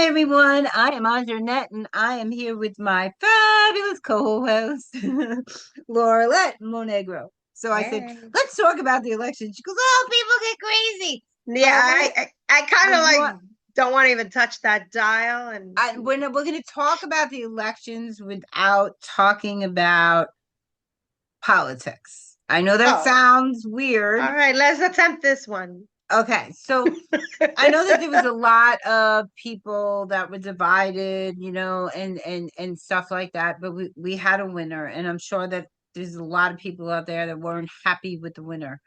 Hi everyone, I am Andra Annette and I am here with my fabulous co-host, Lorilet Monegro. So I said, Hey. let's talk about the election. She goes, oh, people get crazy. Yeah, I kind But of you want, don't want to even touch that dial and we're going to talk about the elections without talking about politics. I know that oh, sounds weird. all right, let's attempt this one. Okay, so I know that there was a lot of people that were divided, and stuff like that, but we had a winner, and I'm sure that there's a lot of people out there that weren't happy with the winner.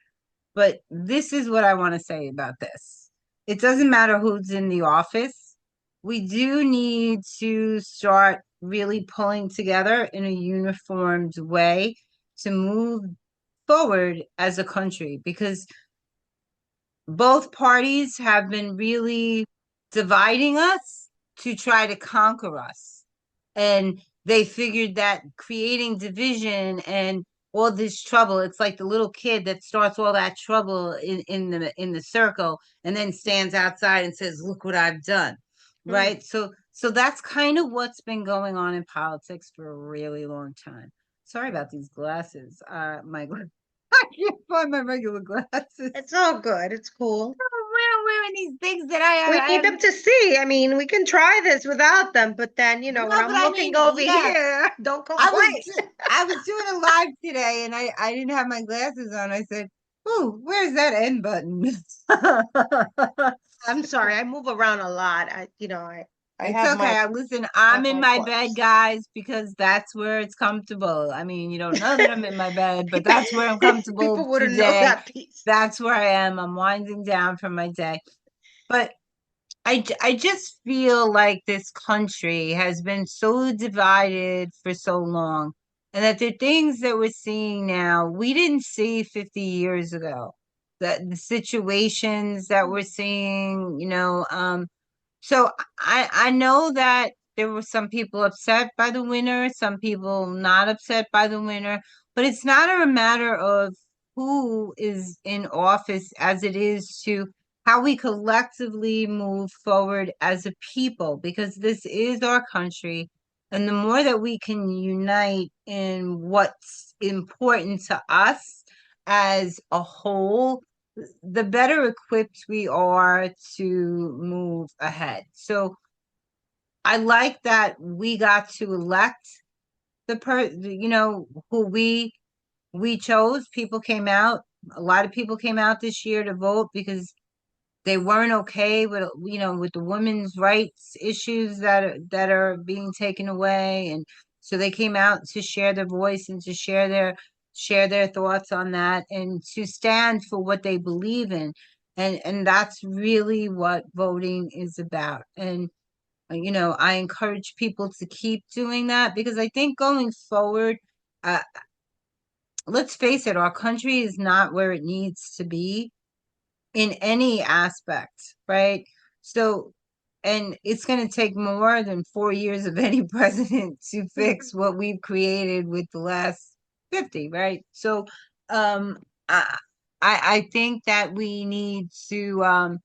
But this is what I want to say about this. It doesn't matter who's in the office. We do need to start really pulling together in a uniformed way to move forward as a country because both parties have been really dividing us to try to conquer us. And they figured that creating division and all this trouble, it's like the little kid that starts all that trouble in the circle and then stands outside and says, look what I've done. Mm. Right. So that's kind of what's been going on in politics for a really long time. Sorry about these glasses. My I can't find my regular glasses. It's all good. It's cool. I'm wearing these things that We I need have. them to see. I mean, we can try this without them, but then, when No, but I'm I looking mean, over yeah, here, don't I was complain. I was doing a live today, and I didn't have my glasses on. I said, "Oh, where's that end button?" I'm sorry. I move around a lot. I It's have okay. my Listen, I'm in my bed, AirPods. guys, because that's where it's comfortable. I mean, you don't know that I'm in my bed, but People that's where I'm comfortable people wouldn't know today. that piece. That's where I am. I'm winding down from my day. But I just feel like this country has been so divided for so long, and that the things that we're seeing now, we didn't see 50 years ago. The situations that we're seeing, so I know that there were some people upset by the winner, some people not upset by the winner, but it's not a matter of who is in office as it is to how we collectively move forward as a people, because this is our country. And the more that we can unite in what's important to us as a whole, the better equipped we are to move ahead. So I like that we got to elect who we chose. People came out. A lot of people came out this year to vote because they weren't okay with with the women's rights issues that are being taken away, and so they came out to share their voice and to share their thoughts on that and to stand for what they believe in, and that's really what voting is about. And I encourage people to keep doing that because I think going forward, uh, let's face it, our country is not where it needs to be in any aspect, right? So, and it's going to take more than 4 years of any president to fix what we've created with the last 50, right? So, um, I, I think that we need to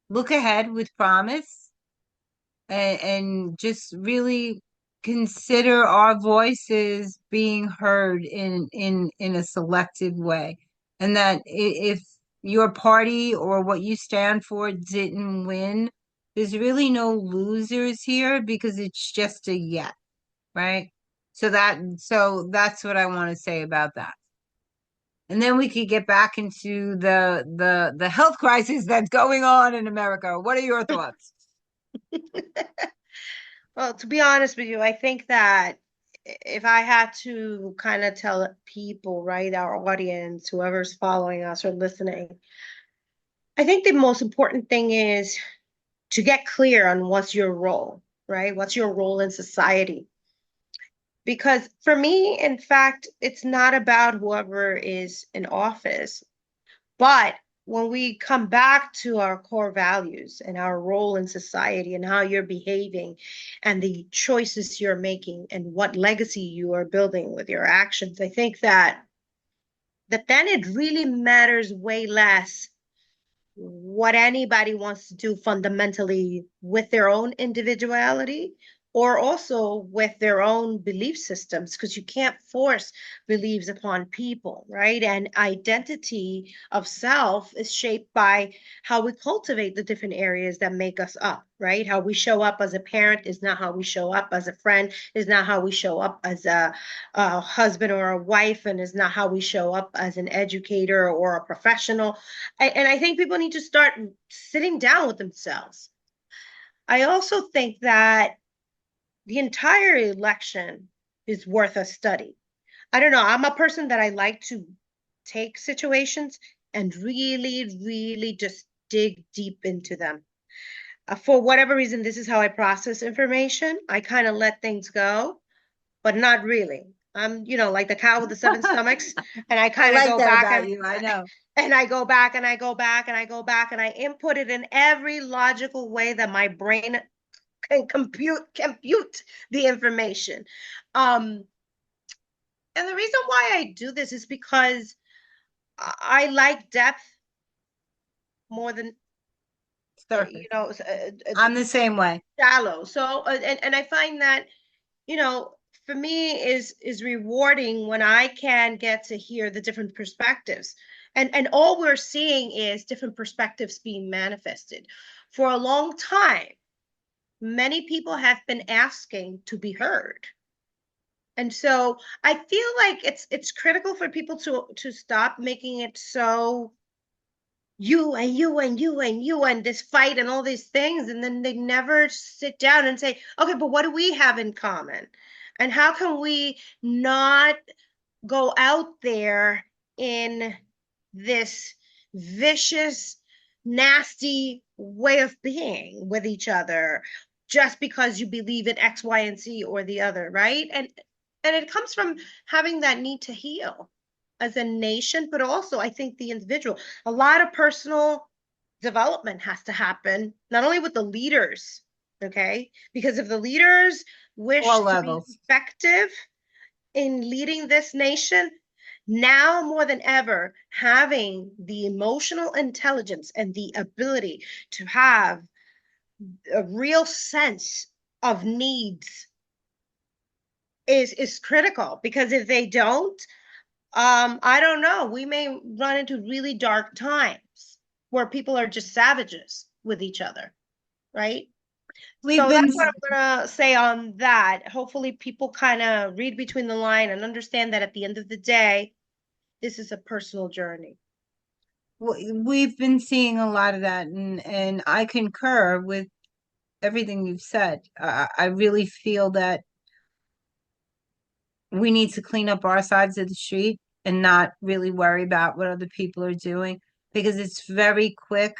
look ahead with promise and just really consider our voices being heard in a selective way, and that if your party or what you stand for didn't win, there's really no losers here because it's just a yet, right? So that's what I want to say about that. And then we could get back into the health crisis that's going on in America. What are your thoughts? Well, to be honest with you, I think that if I had to kind of tell people, right, our audience, whoever's following us or listening, I think the most important thing is to get clear on what's your role, right? What's your role in society? Because for me, in fact, it's not about whoever is in office. But when we come back to our core values and our role in society and how you're behaving and the choices you're making and what legacy you are building with your actions, I think that then it really matters way less what anybody wants to do fundamentally with their own individuality or also with their own belief systems, because you can't force beliefs upon people, right? And identity of self is shaped by how we cultivate the different areas that make us up, right? How we show up as a parent is not how we show up as a friend, is not how we show up as a husband or a wife, and is not how we show up as an educator or a professional. And I think people need to start sitting down with themselves. I also think that the entire election is worth a study. I don't know. I'm a person that I like to take situations and really, really just dig deep into them. For whatever reason, this is how I process information. I kind of let things go, but not really. I'm, like the cow with the seven stomachs, and I I kind of like go that back about you. I know. and I go back and I go back and I go back and I input it in every logical way that my brain can compute the information. Um, and the reason why I do this is because I like depth more than Surface. I'm the uh, same way. shallow. So and I find that you know for me is rewarding when I can get to hear the different perspectives, and all we're seeing is different perspectives being manifested. For a long time many people have been asking to be heard, and so I feel like it's critical for people to stop making it so you and you and you and you and this fight and all these things, and then they never sit down and say, okay, but what do we have in common, and how can we not go out there in this vicious, nasty way of being with each other just because you believe in X, Y, and Z or the other, right? And it comes from having that need to heal as a nation, but also I think the individual. A lot of personal development has to happen, not only with the leaders, okay? Because if the leaders All wish to be levels. effective in leading this nation, now more than ever, having the emotional intelligence and the ability to have a real sense of needs is critical, because if they don't, I don't know, we may run into really dark times where people are just savages with each other, right? We've So been, that's what I'm gonna say on that. Hopefully people kind of read between the line and understand that at the end of the day, this is a personal journey. we've been seeing a lot of that, and I concur with everything you've said. I really feel that we need to clean up our sides of the street and not really worry about what other people are doing, because it's very quick.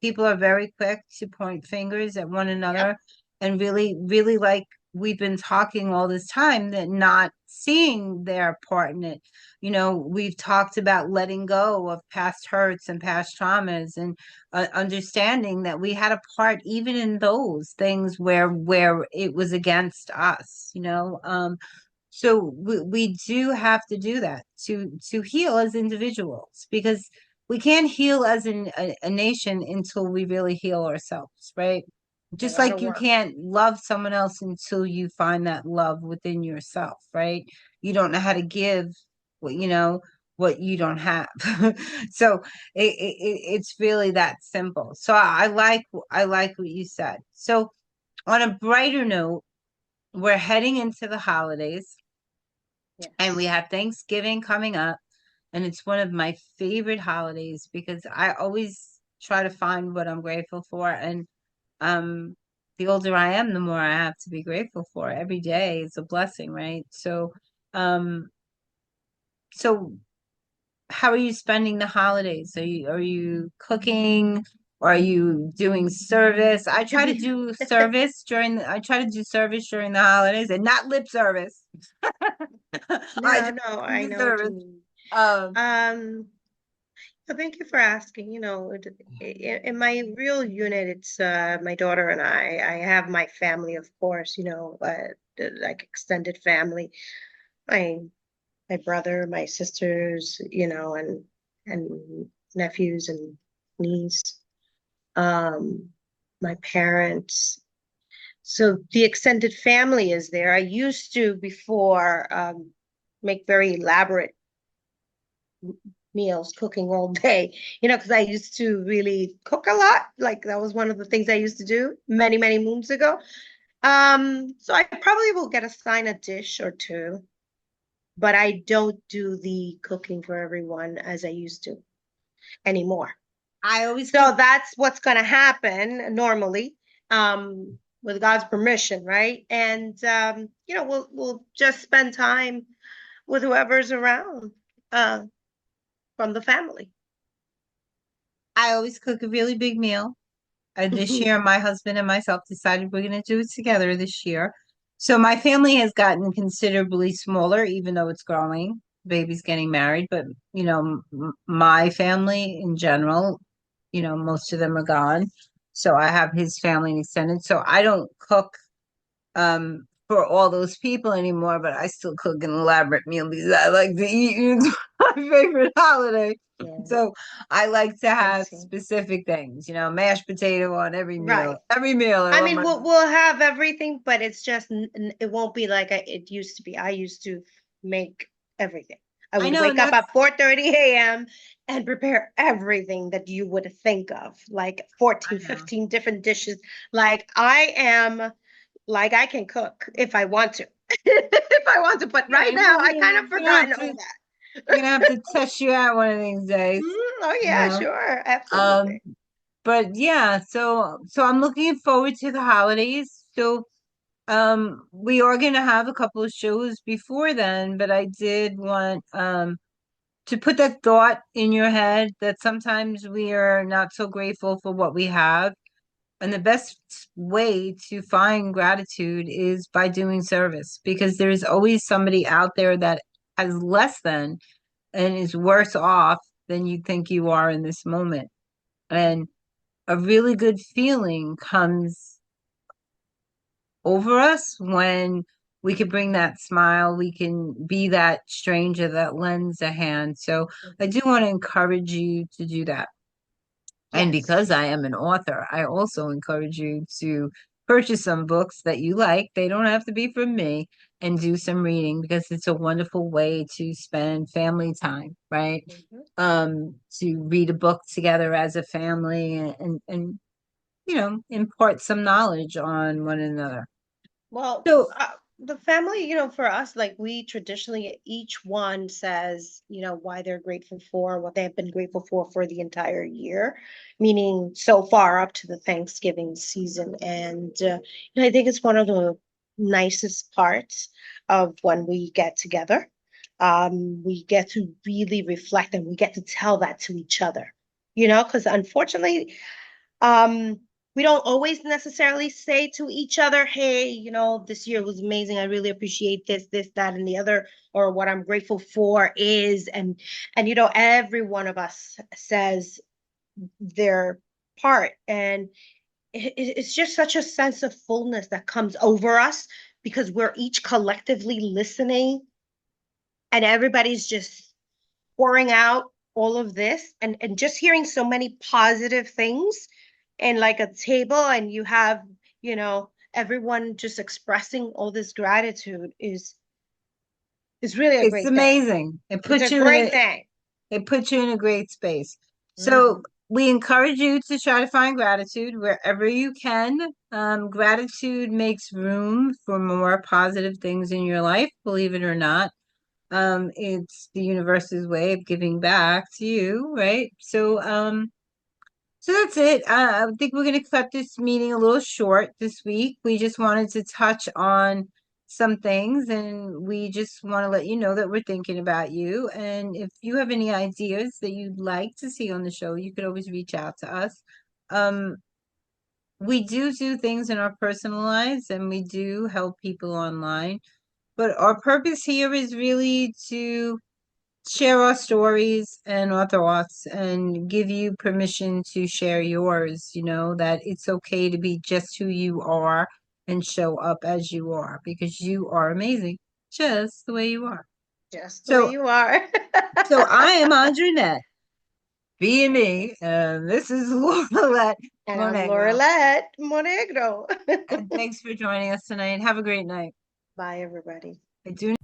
People are very quick to point fingers at one Yep. another, and really, really, like we've been talking all this time, that not seeing their part in it. We've talked about letting go of past hurts and past traumas, and understanding that we had a part even in those things where it was against us. So we do have to do that to heal as individuals, because we can't heal as a nation until we really heal ourselves, right? A Just lot like of you work. can't love someone else until you find that love within yourself, right? You don't know how to give what you don't have. So it's really that simple. So I like what you said. So on a brighter note, we're heading into the holidays, and we Yes. have Thanksgiving coming up, and it's one of my favorite holidays because I always try to find what I'm grateful for. And um, the older I am, the more I have to be grateful for. Every day is a blessing, right? Um, so how are you spending the holidays? Are you cooking? Or are you doing service? To be I try to do service during the holidays, and not lip service. I no, do no, I the know what you service. mean. Um, Um, so thank you for asking. In my real unit, it's my daughter and I. I have my family, of course, like extended family. My my brother, my sisters, and nephews and niece, um, my parents. So the extended family is there. I used to before make very elaborate meals, cooking all day, because I used to really cook a lot. Like that was one of the things I used to do many, many moons ago. So I probably will get assigned a dish or two, but I don't do the cooking for everyone as I used to anymore. I always cook. So that's what's going to happen normally, with God's permission, right? And we'll just spend time with whoever's around uh, from the family. I always cook a really big meal. This year, my husband and myself decided we're going to do it together this year. So my family has gotten considerably smaller, even though it's growing. Baby's getting married, but my family in general, most of them are gone. So I have his family and extended. So I don't cook for all those people anymore, but I still cook an elaborate meal because I like to eat. It's my favorite holiday. Yeah, So I like to I have see. specific things, mashed potato on every meal. Right. Every meal I I want mean, my we'll have everything, but it's just it won't be like it used to be. I used to make everything. I I would know, and wake up that's at 4:30 a.m. and prepare everything that you would think of, like I 14, know. 15 different dishes. Like I am, like I can cook if I want to. If I want to, but right Yeah, now well, I kind of forgotten all we're that. gonna have to test you out one of these days, Oh you yeah, know. sure, Um, absolutely. but yeah, so I'm looking forward to the holidays. So we are gonna have a couple of shows before then, but I did want to put that thought in your head that sometimes we are not so grateful for what we have. And the best way to find gratitude is by doing service because there's always somebody out there that has less than and is worse off than you think you are in this moment. And a really good feeling comes over us when we can bring that smile, we can be that stranger that lends a hand. So I Mhm. do want to encourage you to do that. And Yes, because I am an author, I also encourage you to purchase some books that you like. They don't have to be from me, and do some reading because it's a wonderful way to spend family time, right? mhm. To read a book together as a family and impart some knowledge on one another. Well, So the family, for us, like we traditionally, each one says, why they're grateful for, what they have been grateful for the entire year, meaning so far up to the Thanksgiving season. And, I think it's one of the nicest parts of when we get together. We get to really reflect and we get to tell that to each other, because unfortunately, um, we don't always necessarily say to each other, hey, this year was amazing. I really appreciate this, that, and the other, or what I'm grateful for is, and every one of us says their part. And it's just such a sense of fullness that comes over us because we're each collectively listening and everybody's just pouring out all of this and just hearing so many positive things and like a table and you have, everyone just expressing all this gratitude is really a it's great thing. amazing. It's a great thing. It puts you in a great space. So Hmm. we encourage you to try to find gratitude wherever you can. Gratitude makes room for more positive things in your life, believe it or not. It's the universe's way of giving back to you, right? So that's it. I think we're going to cut this meeting a little short this week. We just wanted to touch on some things and we just want to let you know that we're thinking about you. And if you have any ideas that you'd like to see on the show, you could always reach out to us. Um, we do things in our personal lives and we do help people online, but our purpose here is really to share our stories and our thoughts and give you permission to share yours, that it's okay to be just who you are and show up as you are because you are amazing just the way you are. Just the way So you are. so I am Andra Annette. being me. And this is Lorilet And I'm Monegro. Lorilet Monegro. And thanks for joining us tonight. Have a great night. Bye, everybody. I do